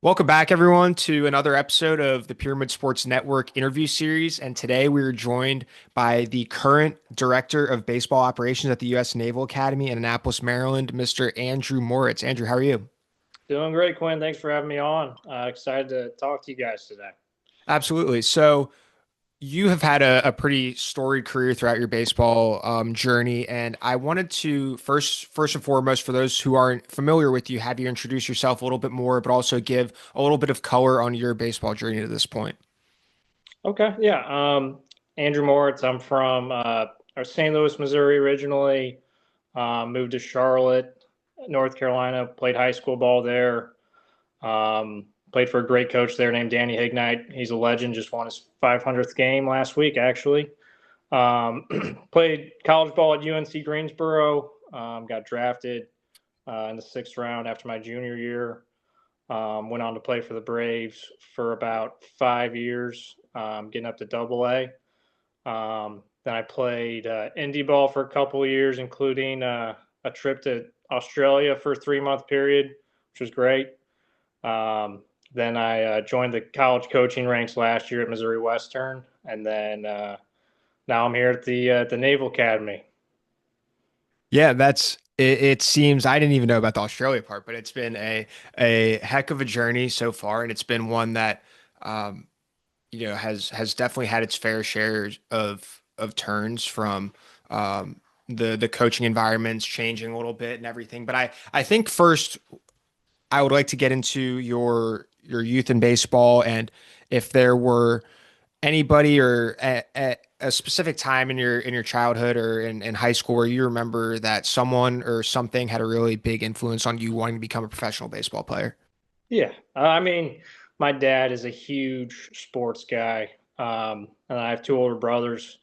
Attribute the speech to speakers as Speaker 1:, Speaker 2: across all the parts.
Speaker 1: Welcome back, everyone, to another episode of the Pyramid Sports Network interview series. And today we are joined by the current director of baseball operations at the U.S. Naval Academy in Annapolis, Maryland, Mr. Andrew Moritz. Andrew, how are you?
Speaker 2: Doing great, Quinn. Thanks for having me on. Excited to talk to you guys today.
Speaker 1: Absolutely. So, you have had a pretty storied career throughout your baseball journey, and I wanted to first and foremost, for those who aren't familiar with you, have you introduce yourself a little bit more, but also give a little bit of color on your baseball journey to this point.
Speaker 2: Okay, yeah. Andrew Moritz. I'm from St. Louis, Missouri originally. Moved to Charlotte, North Carolina. Played high school ball there. Played for a great coach there named Danny Hignite. He's a legend. Just won his 500th game last week, actually. Um, Played college ball at UNC Greensboro. Got drafted in the sixth round after my junior year. Went on to play for the Braves for about 5 years, getting up to Double A. Then I played indie ball for a couple of years, including a trip to Australia for a 3 month period, which was great. Then I joined the college coaching ranks last year at Missouri Western, and then now I'm here at the Naval Academy.
Speaker 1: Yeah, that's it, it seems I didn't even know about the Australia part, but it's been a heck of a journey so far, and it's been one that um, has definitely had its fair share of turns from the coaching environments changing a little bit and everything. But I think first I would like to get into your youth in baseball and if there were anybody or a specific time in your childhood or in high school where you remember that someone or something had a really big influence on you wanting to become a professional baseball player.
Speaker 2: Yeah, I mean, my dad is a huge sports guy, and I have two older brothers.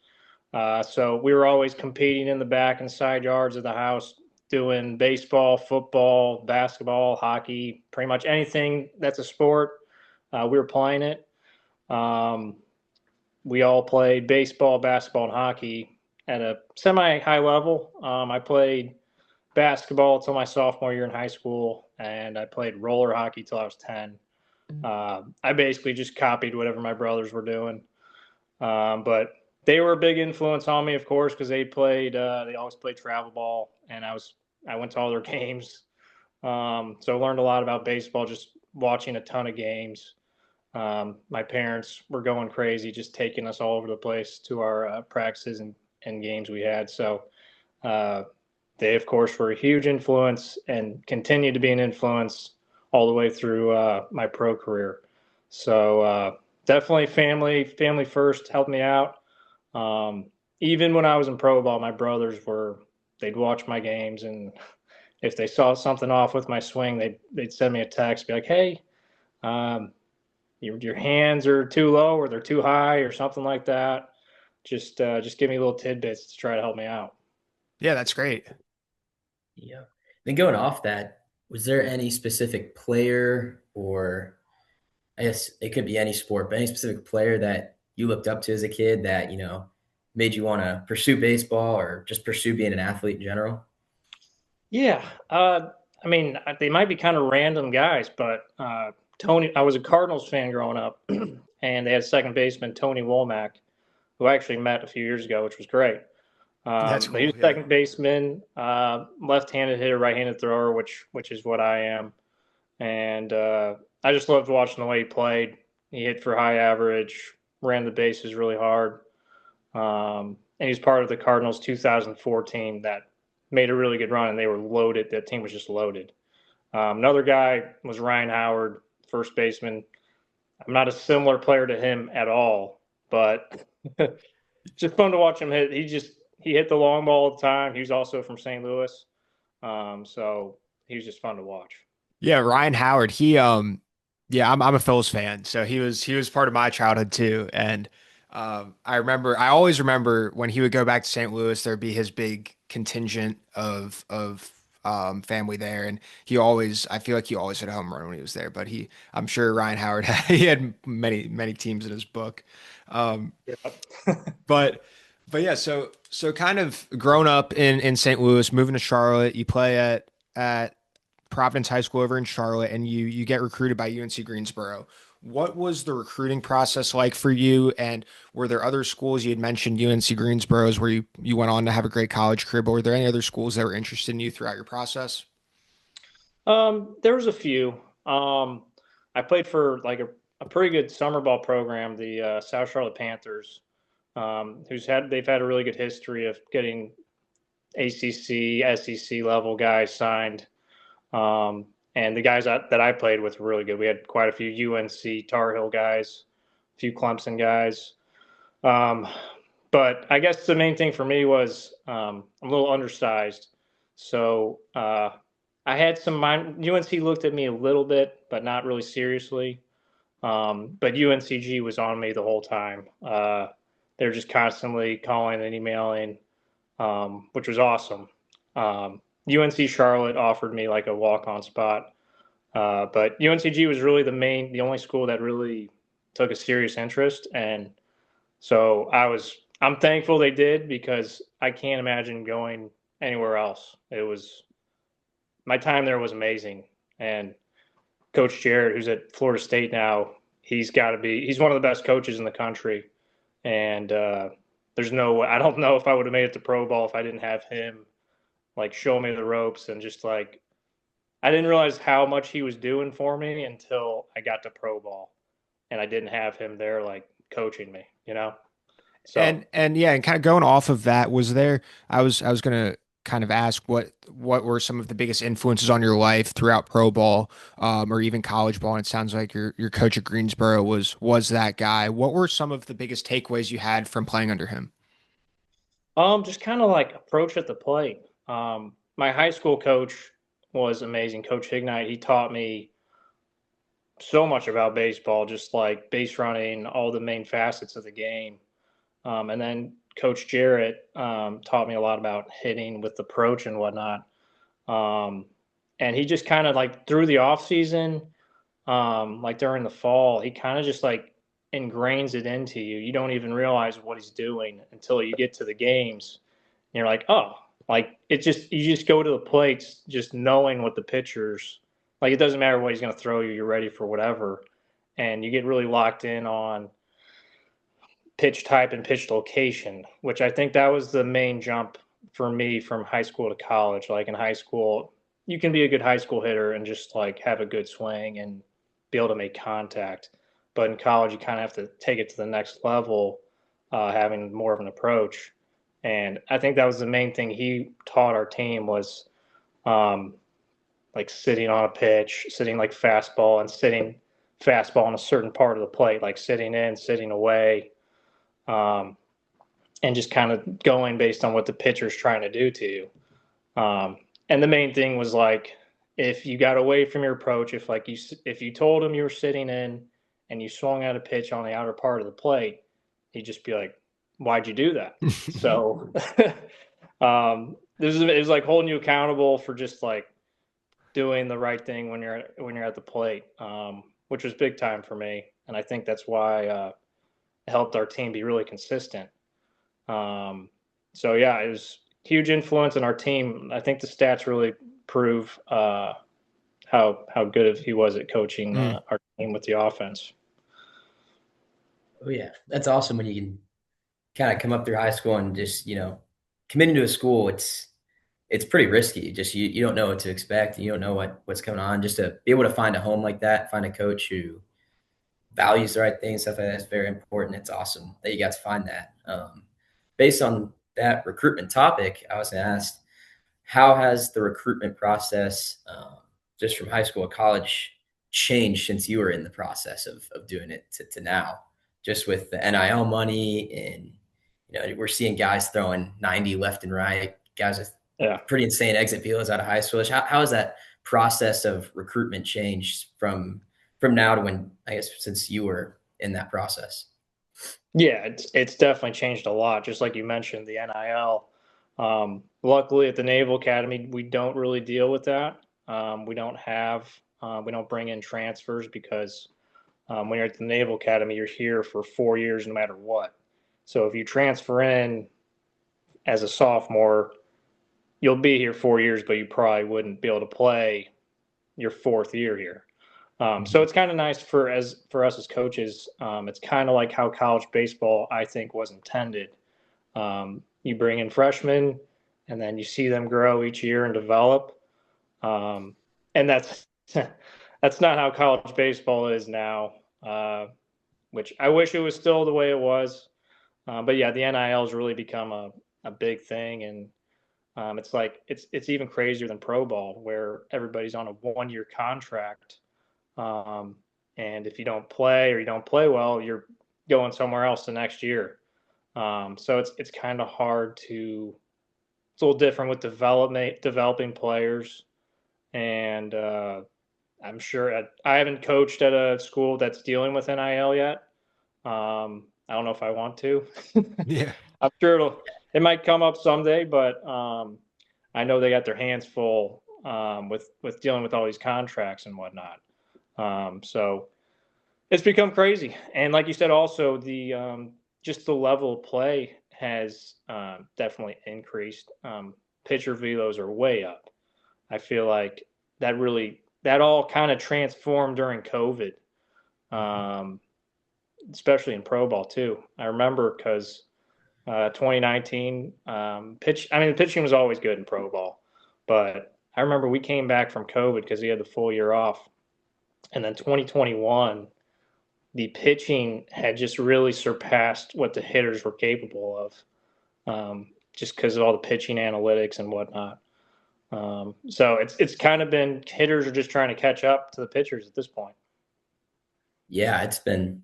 Speaker 2: So we were always competing in the back and side yards of the house, doing baseball, football, basketball, hockey, pretty much anything that's a sport. We were playing it. Um, we all played baseball, basketball, and hockey at a semi high level. I played basketball until my sophomore year in high school, and I played roller hockey till I was 10. I basically just copied whatever my brothers were doing. But they were a big influence on me, of course, because they always played travel ball, and I went to all their games. So I learned a lot about baseball just watching a ton of games. My parents were going crazy, just taking us all over the place to our practices and games we had. So uh, they, of course, were a huge influence and continue to be an influence all the way through my pro career. So definitely family first helped me out. Um, Even when I was in pro ball, my brothers they'd watch my games, and if they saw something off with my swing, they'd send me a text, be like, "Hey, um, your hands are too low or they're too high or something like that." Just give me little tidbits to try to help me out.
Speaker 1: Yeah, that's great.
Speaker 3: Yeah. Then going off that, was there any specific player, or I guess it could be any sport, but any specific player that you looked up to as a kid that, made you want to pursue baseball or just pursue being an athlete in general?
Speaker 2: Yeah, I mean, they might be kind of random guys, but Tony, I was a Cardinals fan growing up, and they had second baseman Tony Womack, who I actually met a few years ago, which was great.
Speaker 1: That's
Speaker 2: But he
Speaker 1: cool.
Speaker 2: was
Speaker 1: Yeah.
Speaker 2: second baseman, left-handed hitter, right-handed thrower, which is what I am, and I just loved watching the way he played. He hit for high average, ran the bases really hard. And he's part of the Cardinals 2004 team that made a really good run, and they were loaded. That team was just loaded. Another guy was Ryan Howard, first baseman. I'm not a similar player to him at all, but just fun to watch him hit. He hit the long ball all the time. He was also from St. Louis, so he was just fun to watch.
Speaker 1: Yeah, Ryan Howard, yeah, I'm a Phillies fan, so he was part of my childhood too. And I always remember when he would go back to St. Louis, there'd be his big contingent of family there, and I feel like he always hit a home run when he was there. But I'm sure Ryan Howard he had many teams in his book. Um,
Speaker 2: Yep.
Speaker 1: but but yeah, so kind of grown up in St. Louis, moving to Charlotte, you play at Providence High School over in Charlotte, and you get recruited by UNC Greensboro. What was the recruiting process like for you? And were there other schools? You had mentioned UNC Greensboro's where you went on to have a great college career, but were there any other schools that were interested in you throughout your process?
Speaker 2: There was a few. I played for like a pretty good summer ball program, the South Charlotte Panthers, they've had a really good history of getting ACC, SEC level guys signed. And the guys that I played with were really good. We had quite a few UNC Tar Heel guys, a few Clemson guys. Um, but I guess the main thing for me was I'm a little undersized. So I had some mind. UNC looked at me a little bit, but not really seriously. But UNCG was on me the whole time. They were just constantly calling and emailing, which was awesome. UNC Charlotte offered me like a walk-on spot, but UNCG was really the only school that really took a serious interest, and so I'm thankful they did because I can't imagine going anywhere else. It was my time there was amazing, and Coach Jarrett, who's at Florida State now, he's one of the best coaches in the country, and there's no way I don't know if I would have made it to pro ball if I didn't have him like show me the ropes and just like I didn't realize how much he was doing for me until I got to pro ball and I didn't have him there like coaching me, you know? So,
Speaker 1: And yeah, and kind of going off of that, was there I was gonna kind of ask what were some of the biggest influences on your life throughout pro ball, or even college ball? And it sounds like your coach at Greensboro was that guy. What were some of the biggest takeaways you had from playing under him?
Speaker 2: just kind of like approach at the plate. My high school coach was amazing. Coach Hignite, he taught me so much about baseball, just like base running, all the main facets of the game. And then Coach Jarrett taught me a lot about hitting with approach and whatnot. Um, and he just kind of like through the off season, like during the fall, he kind of just like ingrains it into you. You don't even realize what he's doing until you get to the games. And you're like, oh, like you just go to the plates just knowing what the pitchers like. It doesn't matter what he's going to throw you. You're ready for whatever, and you get really locked in on pitch type and pitch location, which I think that was the main jump for me from high school to college. Like in high school, you can be a good high school hitter and just like have a good swing and be able to make contact. But in college, you kind of have to take it to the next level, having more of an approach. And I think that was the main thing he taught our team was um, like sitting on a pitch, sitting like fastball and sitting fastball on a certain part of the plate, like sitting in, sitting away, um, and just kind of going based on what the pitcher's trying to do to you. And the main thing was like, if you got away from your approach, if you told him you were sitting in and you swung out a pitch on the outer part of the plate, he'd just be like, "Why'd you do that?" So, it was like holding you accountable for just like doing the right thing when you're at the plate, which was big time for me, and I think that's why it helped our team be really consistent. Um, so yeah, it was huge influence on our team. I think the stats really prove how good he was at coaching
Speaker 1: Mm.
Speaker 2: our team with the offense.
Speaker 3: Oh yeah, that's awesome when you can kind of come up through high school and just commit into a school. It's pretty risky. Just you don't know what to expect. You don't know what's going on. Just to be able to find a home like that, find a coach who values the right things, stuff like that's very important. It's awesome that you got to find that. Based on that recruitment topic, I was asked, how has the recruitment process, just from high school to college, changed since you were in the process of doing it to now? Just with the NIL money, and we're seeing guys throwing 90 left and right, guys with
Speaker 2: Yeah.
Speaker 3: pretty insane exit feelers out of high school. How has that process of recruitment changed from now to when, I guess, since you were in that process?
Speaker 2: Yeah, it's definitely changed a lot. Just like you mentioned, the NIL. Luckily, at the Naval Academy, we don't really deal with that. We don't bring in transfers because when you're at the Naval Academy, you're here for 4 years no matter what. So if you transfer in as a sophomore, you'll be here 4 years, but you probably wouldn't be able to play your fourth year here. So it's kind of nice for us as coaches. It's kind of like how college baseball, I think, was intended. You bring in freshmen, and then you see them grow each year and develop. And that's that's not how college baseball is now. Which I wish it was still the way it was. But yeah, the NIL has really become a big thing, and it's like it's even crazier than pro ball, where everybody's on a 1 year contract, um, and if you don't play or you don't play well, you're going somewhere else the next year. So it's kind of hard to. It's a little different with developing players, and I'm sure I haven't coached at a school that's dealing with NIL yet. I don't know if I want to.
Speaker 1: Yeah.
Speaker 2: I'm sure it might come up someday, but I know they got their hands full with dealing with all these contracts and whatnot. So it's become crazy, and like you said, also the just the level of play has definitely increased. Pitcher velos are way up. I feel like that all kind of transformed during COVID. Um, Especially in pro ball too. I remember because 2019 the pitching was always good in pro ball, but I remember we came back from COVID because we had the full year off, and then 2021 the pitching had just really surpassed what the hitters were capable of, just because of all the pitching analytics and whatnot. So it's kind of been hitters are just trying to catch up to the pitchers at this point.
Speaker 3: Yeah, it's been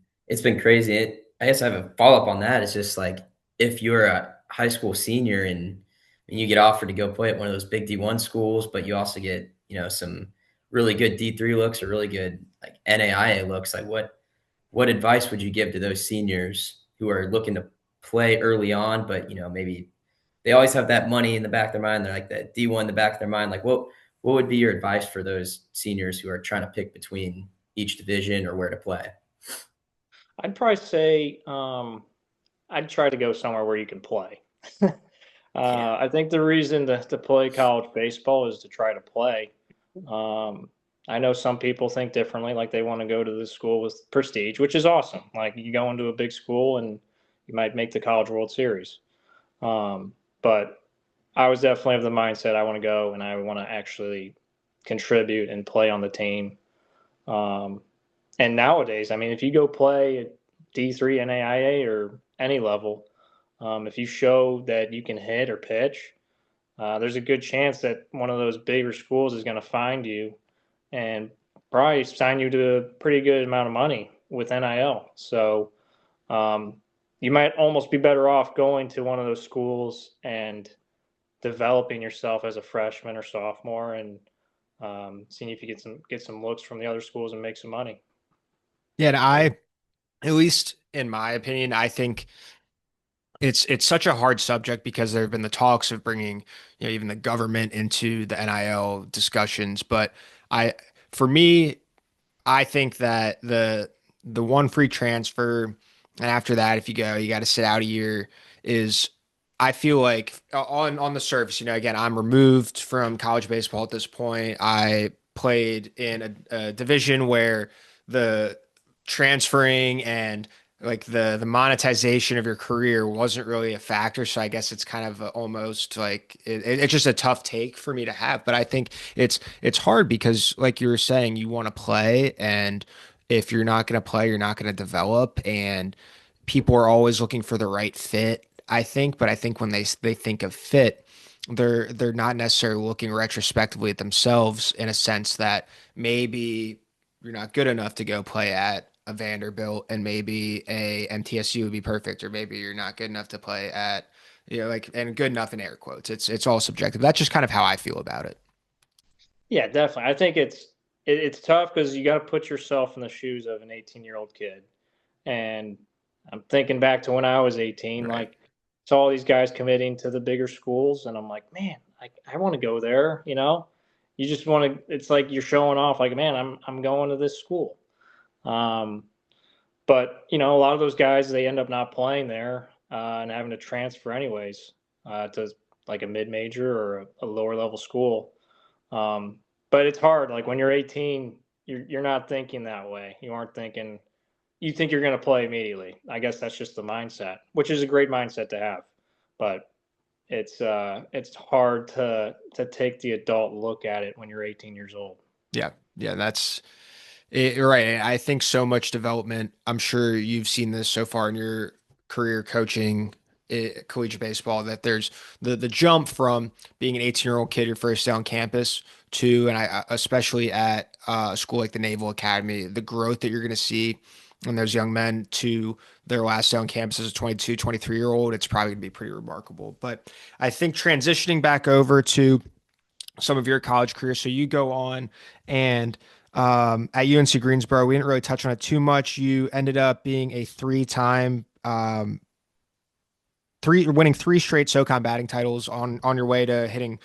Speaker 3: crazy. I guess I have a follow up on that. It's just like if you're a high school senior and you get offered to go play at one of those big D1 schools, but you also get some really good D3 looks or really good like NAIA looks. Like what advice would you give to those seniors who are looking to play early on, but maybe they always have that money in the back of their mind. They're like that D1 in the back of their mind. Like what would be your advice for those seniors who are trying to pick between each division or where to play?
Speaker 2: I'd probably say I'd try to go somewhere where you can play.
Speaker 3: Yeah.
Speaker 2: I think the reason to play college baseball is to try to play. Um, I know some people think differently, like they want to go to the school with prestige, which is awesome. Like you go into a big school and you might make the College World Series. But I was definitely of the mindset I want to go and I want to actually contribute and play on the team. Um, and nowadays, I mean, if you go play at D3 NAIA or any level, if you show that you can hit or pitch, there's a good chance that one of those bigger schools is going to find you and probably sign you to a pretty good amount of money with NIL. So um, you might almost be better off going to one of those schools and developing yourself as a freshman or sophomore and seeing if you get some looks from the other schools and make some money.
Speaker 1: Yeah, and at least in my opinion, I think it's such a hard subject because there have been the talks of bringing, even the government into the NIL discussions. But I, for me, I think that the one free transfer, and after that, if you go, you got to sit out a year, is I feel like on the surface, again, I'm removed from college baseball at this point. I played in a division where the transferring and like the monetization of your career wasn't really a factor. So I guess it's kind of almost like it's just a tough take for me to have. But I think it's hard because, like you were saying, you want to play, and if you're not going to play, you're not going to develop, and people are always looking for the right fit, I think. But I think when they think of fit, they're not necessarily looking retrospectively at themselves in a sense that maybe you're not good enough to go play at a Vanderbilt and maybe a MTSU would be perfect, or maybe you're not good enough to play at, like, and good enough in air quotes. It's all subjective. That's just kind of how I feel about it.
Speaker 2: Yeah, definitely. I think it's tough because you got to put yourself in the shoes of an 18-year-old kid. And I'm thinking back to when I was 18,
Speaker 1: Right.
Speaker 2: like saw all these guys committing to the bigger schools, and I'm like, man, I want to go there. You just want to. It's like you're showing off, like, man, I'm going to this school. Um, but a lot of those guys they end up not playing there and having to transfer anyways to like a mid major or a lower level school. Um, but it's hard. Like when you're 18, you're not thinking that way. You aren't thinking. You think you're going to play immediately. I guess that's just the mindset, which is a great mindset to have. But it's hard to take the adult look at it when you're 18 years old.
Speaker 1: Yeah. Yeah. That's you're right. I think so much development. I'm sure you've seen this so far in your career coaching collegiate baseball that there's the jump from being an 18-year-old kid your first day on campus to, and especially at a school like the Naval Academy, the growth that you're going to see in those young men to their last day on campus as a 22, 23-year-old, it's probably going to be pretty remarkable. But I think transitioning back over to some of your college career. So you go on and at UNC Greensboro, we didn't really touch on it too much. You ended up being a three-time, winning three straight SoCon batting titles on your way to hitting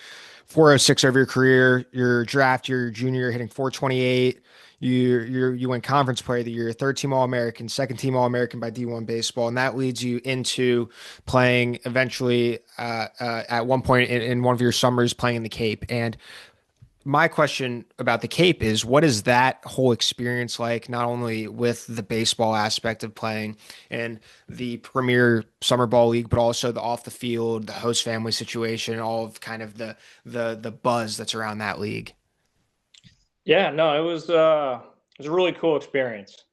Speaker 1: 406 over your career. Your draft, your junior year, hitting 428. You win conference player of the year, third team All American, second team All American by D1 baseball, and that leads you into playing eventually at one point in one of your summers playing in the Cape. And my question about the Cape is what is that whole experience like, not only with the baseball aspect of playing in the premier summer ball league, but also the off the field, the host family situation, all of kind of the buzz that's around that league.
Speaker 2: Yeah, no, it was a really cool experience.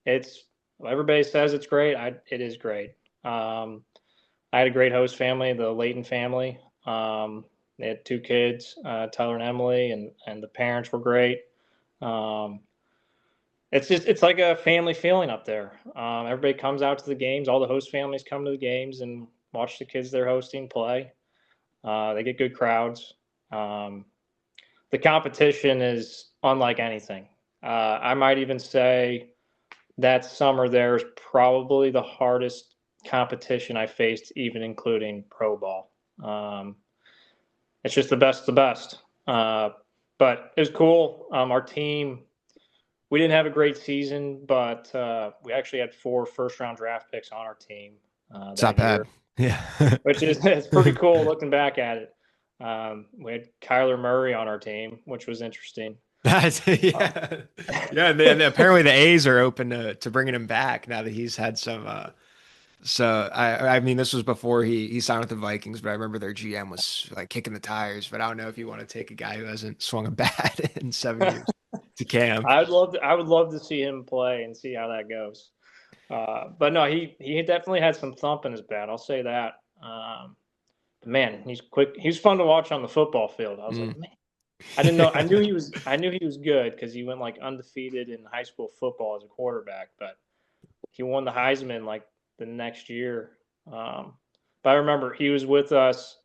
Speaker 2: It's everybody says it's great. It is great. I had a great host family, the Layton family. They had two kids, Tyler and Emily, and the parents were great. Um, it's like a family feeling up there. Everybody comes out to the games. All the host families come to the games and watch the kids they're hosting play. They get good crowds. Um, the competition is unlike anything. I might even say that summer there is probably the hardest competition I faced, even including pro ball. It's just the best of the best. But it was cool. Our team, we didn't have a great season, but we actually had four first round draft picks on our team
Speaker 1: It's not
Speaker 2: that year,
Speaker 1: bad. Yeah.
Speaker 2: which is it's pretty cool looking back at it. We had Kyler Murray on our team, which was interesting.
Speaker 1: That's
Speaker 2: Um,
Speaker 1: yeah. Yeah, and apparently the A's are open to bringing him back now that he's had some so I mean this was before he signed with the Vikings, but I remember their GM was like kicking the tires, but I don't know if you want to take a guy who hasn't swung a bat in 7 years to camp.
Speaker 2: I would love to see him play and see how that goes. But no, he definitely had some thump in his bat. I'll say that. But man, he's quick. He's fun to watch on the football field. I was
Speaker 1: Mm.
Speaker 2: like, man, I didn't know. I knew he was. I knew he was good because he went like undefeated in high school football as a quarterback. But he won the Heisman like the next year. Um, but I remember he was with us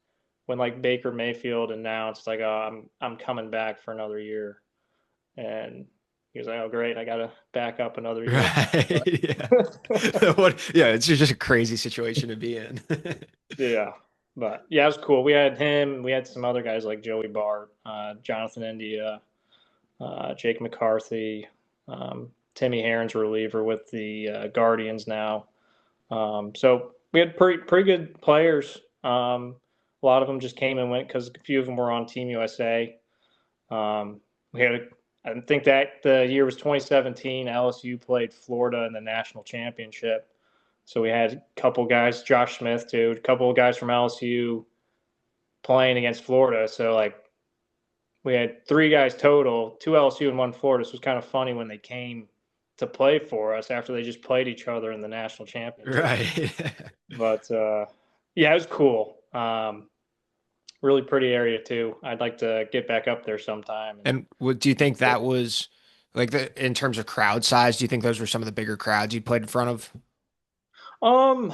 Speaker 2: when like Baker Mayfield announced like, "Oh, I'm coming back for another year," and he was like, "Oh, great, I got to back up another year."
Speaker 1: Right. Yeah. Yeah, it's just a crazy situation to be in.
Speaker 2: Yeah, but yeah, it was cool. We had him. We had some other guys like Joey Bart, Jonathan India, Jake McCarthy, Timmy Herron's a reliever with the Guardians now. So we had pretty good players. A lot of them just came and went because a few of them were on Team USA. We had, I think that the year was 2017. LSU played Florida in the national championship. So we had a couple guys, Josh Smith too, a couple of guys from LSU playing against Florida. So like we had three guys total, two LSU and one Florida. So it was kind of funny when they came to play for us after they just played each other in the national championship.
Speaker 1: Right.
Speaker 2: But yeah, it was cool. Really pretty area too. I'd like to get back up there sometime.
Speaker 1: And what do you think that was like in terms of crowd size? Do you think those were some of the bigger crowds you played in front of?
Speaker 2: Um,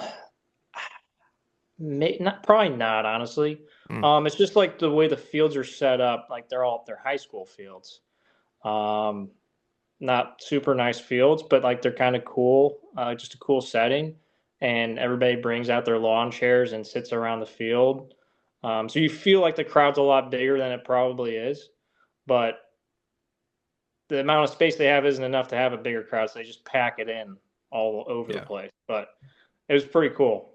Speaker 2: not probably not honestly.
Speaker 1: Mm,
Speaker 2: It's just like the way the fields are set up. Like they're high school fields. Um, not super nice fields, but like they're kind of cool. Just a cool setting, and everybody brings out their lawn chairs and sits around the field. So you feel like the crowd's a lot bigger than it probably is, but the amount of space they have isn't enough to have a bigger crowd, so they just pack it in all over the
Speaker 1: yeah.
Speaker 2: place. But it was pretty cool.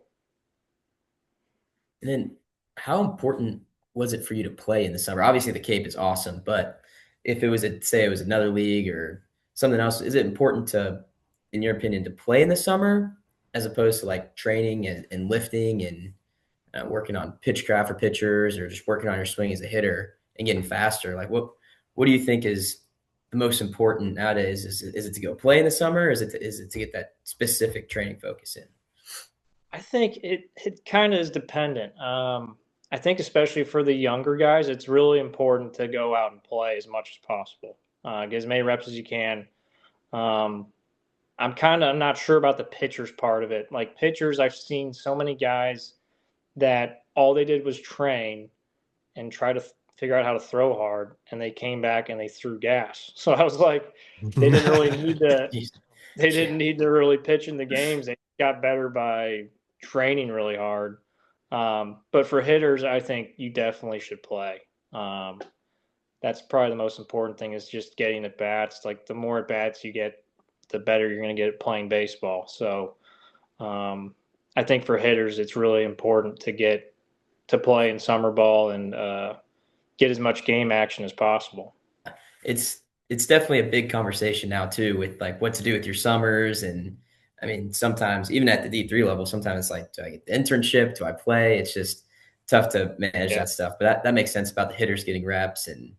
Speaker 3: And then how important was it for you to play in the summer? Obviously, the Cape is awesome, but if it was say it was another league or something else, is it important to, in your opinion, to play in the summer as opposed to like training and lifting and working on pitchcraft for pitchers or just working on your swing as a hitter and getting faster? Like what do you think is the most important nowadays? Is it to go play in the summer? Or is it to get that specific training focus in?
Speaker 2: I think it kind of is dependent. I think especially for the younger guys, it's really important to go out and play as much as possible. Get as many reps as you can. Um, I'm not sure about the pitchers part of it. Like pitchers, I've seen so many guys that all they did was train and try to figure out how to throw hard, and they came back and they threw gas. So I was like, they didn't really need to. They
Speaker 3: Yeah.
Speaker 2: didn't need to really pitch in the games. They got better by training really hard. But for hitters, I think you definitely should play. Um, that's probably the most important thing is just getting at bats. Like the more at bats you get, the better you're going to get at playing baseball. So um, I think for hitters, it's really important to get to play in summer ball and get as much game action as possible.
Speaker 3: it's it's definitely a big conversation now too with like what to do with your summers. And I mean, sometimes even at the D3 level, sometimes it's like, do I get the internship? Do I play? It's just tough to manage
Speaker 2: Yeah.
Speaker 3: that stuff. But that makes sense about the hitters getting reps and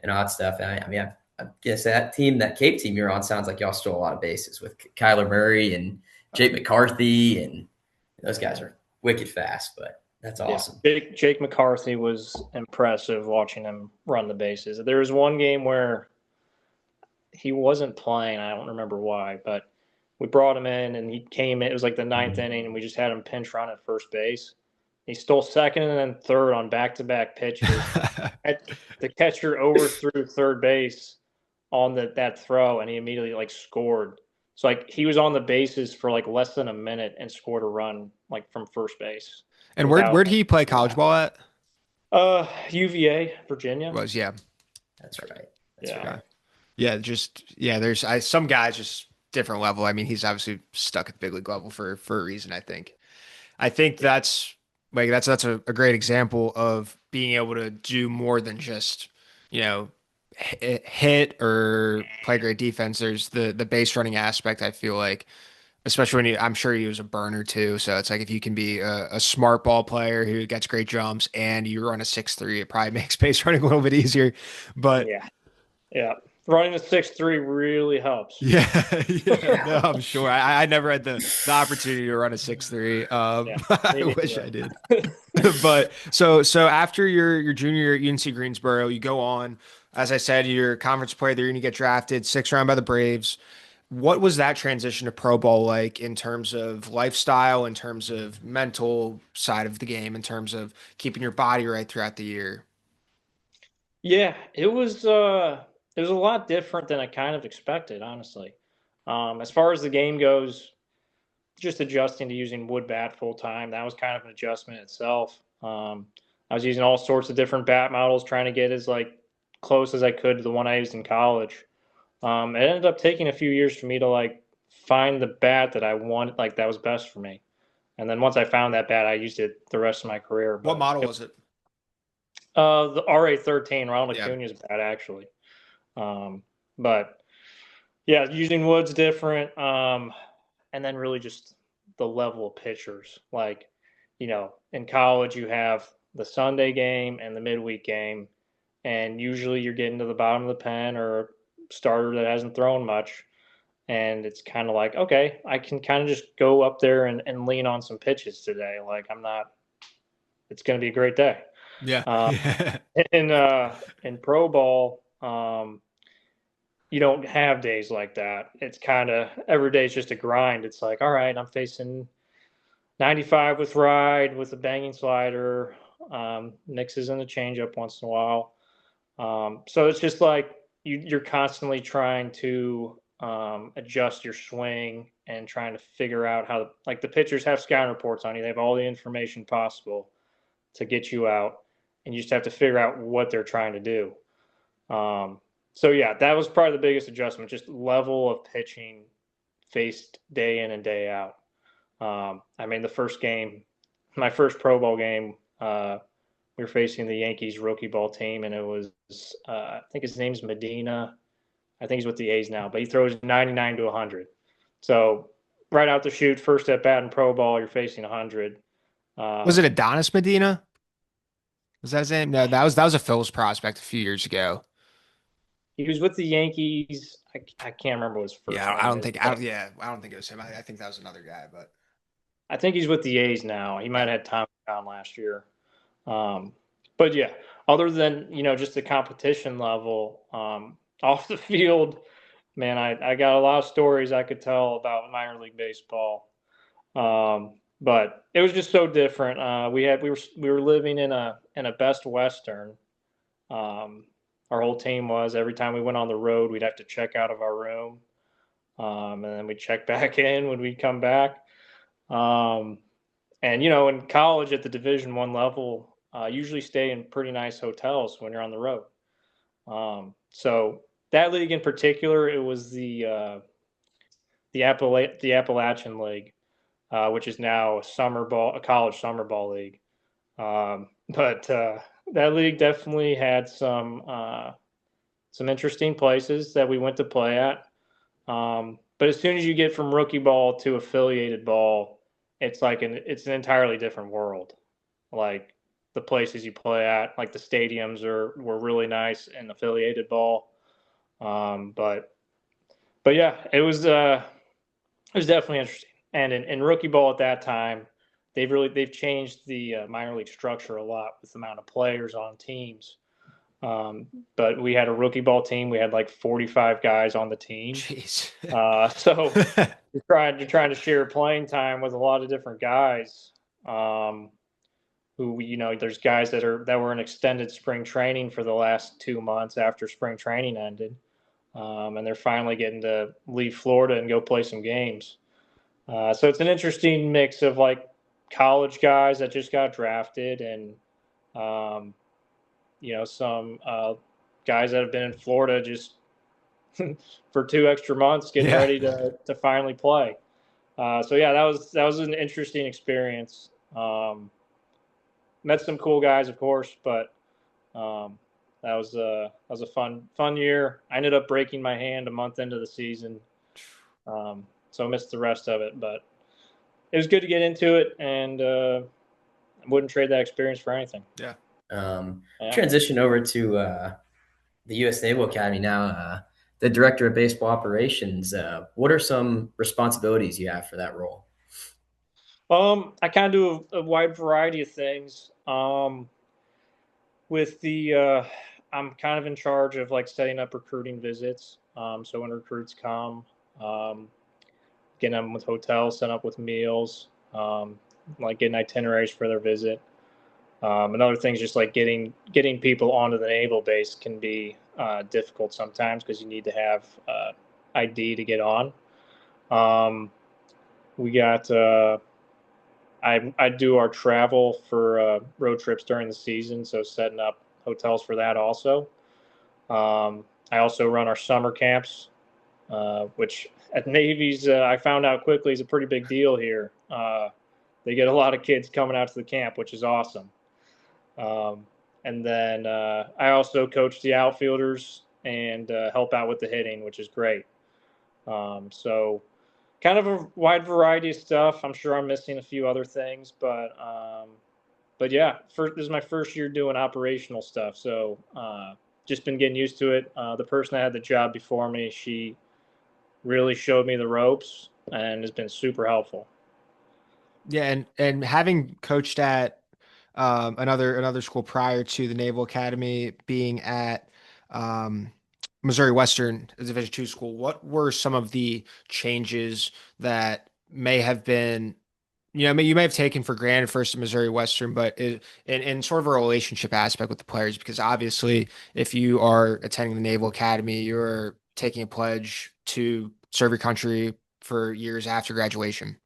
Speaker 3: all that stuff. And I mean, I guess that Cape team you're on sounds like y'all stole a lot of bases with Kyler Murray and Jake McCarthy, and those guys are wicked fast. But that's
Speaker 2: Yeah,
Speaker 3: awesome.
Speaker 2: Jake McCarthy was impressive watching him run the bases. There was one game where he wasn't playing. I don't remember why, but we brought him in and he came in. It was like the ninth inning, and we just had him pinch run at first base. He stole second and then third on back-to-back pitches. The catcher overthrew third base on that throw, and he immediately like scored. So like he was on the bases for like less than a minute and scored a run like from first base
Speaker 1: And
Speaker 2: without.
Speaker 1: where'd he play college
Speaker 3: Wow.
Speaker 1: ball at?
Speaker 2: UVA, Virginia.
Speaker 1: Was yeah.
Speaker 3: That's right. That's
Speaker 2: Yeah.
Speaker 3: right.
Speaker 1: Okay. Yeah, just yeah, there's some guys just different level. I mean, he's obviously stuck at the big league level for a reason, I think. I think that's like that's a great example of being able to do more than just, you know, hit or play great defense. There's the base running aspect, I feel like, especially when I'm sure he was a burner too. So it's like if you can be a smart ball player who gets great jumps and you run a 6'3", it probably makes base running a little bit easier. But
Speaker 2: Yeah. Yeah. Running a 6'3" really helps.
Speaker 1: yeah, yeah,
Speaker 3: Yeah.
Speaker 1: no, I'm sure. I never had the opportunity to run a 6'3".
Speaker 2: Yeah.
Speaker 1: I
Speaker 2: Me
Speaker 1: wish
Speaker 2: neither.
Speaker 1: I did. But so after your junior year at UNC Greensboro, you go on, as I said, you're a conference player there and you get drafted 6th round by the Braves. What was that transition to pro ball like in terms of lifestyle, in terms of mental side of the game, in terms of keeping your body right throughout the year?
Speaker 2: Yeah, it was a lot different than I kind of expected, honestly. As far as the game goes, just adjusting to using wood bat full time, that was kind of an adjustment itself. I was using all sorts of different bat models, trying to get as like close as I could to the one I used in college. It ended up taking a few years for me to like find the bat that I wanted, like that was best for me. And then once I found that bat, I used it the rest of my career.
Speaker 1: What
Speaker 2: But
Speaker 1: model was it?
Speaker 2: the RA-13, Ronald
Speaker 1: Yeah.
Speaker 2: Acuna's bat, actually. Um, but yeah, using wood's different. And then really just the level of pitchers. Like, in college, you have the Sunday game and the midweek game. And usually you're getting to the bottom of the pen or a starter that hasn't thrown much. And it's kind of like, okay, I can kind of just go up there and lean on some pitches today. Like, it's going to be a great day.
Speaker 1: Yeah.
Speaker 2: Uh,
Speaker 1: Yeah.
Speaker 2: in pro ball, you don't have days like that. It's kind of every day is just a grind. It's like, all right, I'm facing 95 with ride with a banging slider, mixes in a changeup once in a while. So it's just like you're constantly trying to adjust your swing and trying to figure out how, like the pitchers have scouting reports on you. They have all the information possible to get you out, and you just have to figure out what they're trying to do. So yeah, that was probably the biggest adjustment, just level of pitching faced day in and day out. I mean, my first pro ball game, We were facing the Yankees rookie ball team, and it was I think his name's Medina. I think he's with the A's now, but he throws 99 to 100. So right out the chute, first at bat in pro ball, you're facing 100.
Speaker 1: Was it
Speaker 2: Um,
Speaker 1: Adonis Medina? Was that his name? No, that was a Phil's prospect a few years ago.
Speaker 2: he was with the Yankees. I can't remember what his
Speaker 1: Yeah,
Speaker 2: first
Speaker 1: I
Speaker 2: name
Speaker 1: don't
Speaker 2: is,
Speaker 1: think I
Speaker 2: but
Speaker 1: don't yeah, I don't think it was him. I think that was another guy, but
Speaker 2: I think he's with the A's now. He might
Speaker 1: yeah.
Speaker 2: have had Tommy John last year. Um, but yeah, other than just the competition level, off the field, man, I got a lot of stories I could tell about minor league baseball. But it was just so different. We were living in a Best Western. Um, our whole team was. Every time we went on the road, we'd have to check out of our room, and then we'd check back in when we'd come back. Um, and in college at the Division I level, usually stay in pretty nice hotels when you're on the road. So that league in particular, it was the Appalachian League, which is now a college summer ball league. But that league definitely had some interesting places that we went to play at. But as soon as you get from rookie ball to affiliated ball, it's an entirely different world. Like the places you play at, like the stadiums were really nice in affiliated ball. But yeah, it was definitely interesting. And in rookie ball at that time, they've changed the minor league structure a lot with the amount of players on teams. But we had a rookie ball team. We had like 45 guys on the team.
Speaker 1: Jeez.
Speaker 2: So you're trying to share playing time with a lot of different guys. Who there's guys that were in extended spring training for the last 2 months after spring training ended, and they're finally getting to leave Florida and go play some games. So it's an interesting mix of like college guys that just got drafted and um, some guys that have been in Florida just for 2 extra months getting
Speaker 1: Yeah.
Speaker 2: ready to finally play. So yeah, that was an interesting experience. Met some cool guys, of course, but um, that was a fun year. I ended up breaking my hand a month into the season, so I missed the rest of it. But it was good to get into it, and I wouldn't trade that experience for anything.
Speaker 1: Yeah.
Speaker 2: Yeah.
Speaker 3: Transition over to the U.S. Naval Academy now. The director of baseball operations. What are some responsibilities you have for that role?
Speaker 2: I kind of do a wide variety of things. With the I'm kind of in charge of like setting up recruiting visits. So when recruits come, um, getting them with hotels, set up with meals, like getting itineraries for their visit. Another thing is just like getting people onto the naval base can be difficult sometimes because you need to have ID to get on. Um, we got I do our travel for road trips during the season, so setting up hotels for that also. I also run our summer camps, which at Navy's I found out quickly is a pretty big deal here. They get a lot of kids coming out to the camp, which is awesome. Um, and then I also coach the outfielders and help out with the hitting, which is great. So kind of a wide variety of stuff. I'm sure I'm missing a few other things, but yeah, this is my first year doing operational stuff, so just been getting used to it. The person that had the job before me, she really showed me the ropes and has been super helpful.
Speaker 1: Yeah, and having coached at another school prior to the Naval Academy, being at um, Missouri Western, a Division II school, what were some of the changes that may have been, you may have taken for granted first at Missouri Western, but in sort of a relationship aspect with the players, because obviously, if you are attending the Naval Academy, you're taking a pledge to serve your country for years after graduation.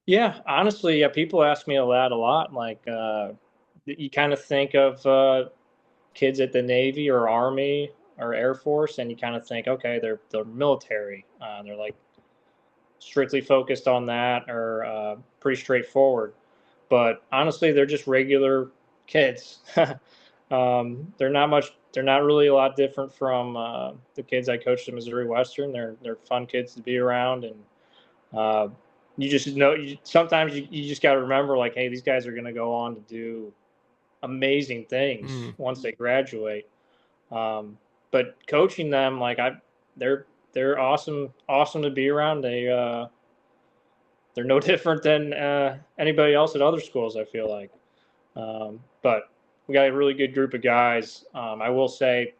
Speaker 2: Yeah, honestly, yeah, people ask me that a lot. Like, you kind of think of kids at the Navy or Army or Air Force, and you kind of think, okay, they're military. They're like strictly focused on that or pretty straightforward. But honestly, they're just regular kids. They're not much. They're not really a lot different from the kids I coached at Missouri Western. They're fun kids to be around, and uh, you just know. Sometimes you just got to remember, like, hey, these guys are going to go on to do amazing things
Speaker 1: Mm.
Speaker 2: once they graduate. But coaching them, like they're they're awesome to be around. They're no different than anybody else at other schools. I feel like. But we got a really good group of guys. I will say,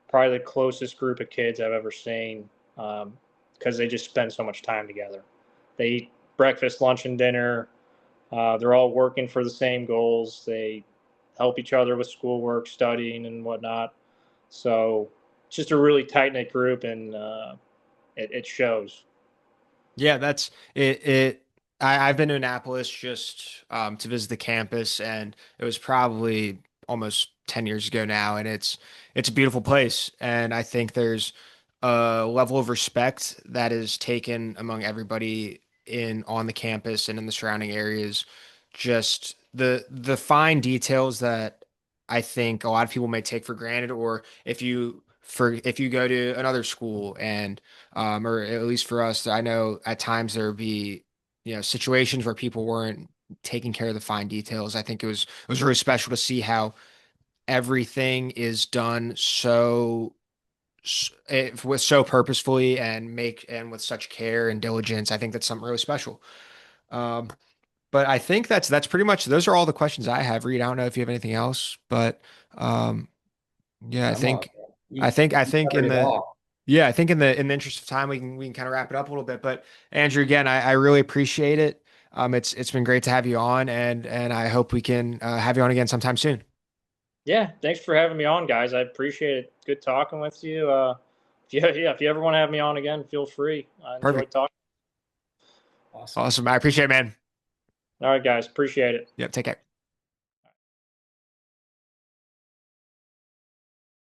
Speaker 2: probably the closest group of kids I've ever seen because they just spend so much time together. They eat breakfast, lunch, and dinner. They're all working for the same goals. They help each other with schoolwork, studying, and whatnot. So it's just a really tight knit group, and it shows.
Speaker 1: Yeah, that's it. I've been to Annapolis just to visit the campus, and it was probably almost 10 years ago now, and it's a beautiful place. And I think there's a level of respect that is taken among everybody in on the campus and in the surrounding areas. Just the fine details that I think a lot of people may take for granted, or if you go to another school and or at least for us, I know at times there would be, situations where people weren't taking care of the fine details. I think it was really special to see how everything is done with so purposefully and with such care and diligence. I think that's something really special. Um, but I think that's pretty much those are all the questions I have. Reed, I don't know if you have anything else, but um, yeah, I
Speaker 3: I'm all
Speaker 1: think I
Speaker 3: you,
Speaker 1: think I
Speaker 3: you
Speaker 1: think
Speaker 3: covered
Speaker 1: in
Speaker 3: it
Speaker 1: the
Speaker 3: all.
Speaker 1: yeah, I think in the interest of time we can kind of wrap it up a little bit. But Andrew, again, I really appreciate it. It's been great to have you on, and I hope we can have you on again sometime soon.
Speaker 2: Yeah, thanks for having me on, guys. I appreciate it. Good talking with you. If you ever want to have me on again, feel free. I enjoyed
Speaker 1: Perfect.
Speaker 2: talking.
Speaker 3: Awesome.
Speaker 1: Awesome. I appreciate it, man.
Speaker 2: All right, guys. Appreciate it.
Speaker 1: Yep. Take care.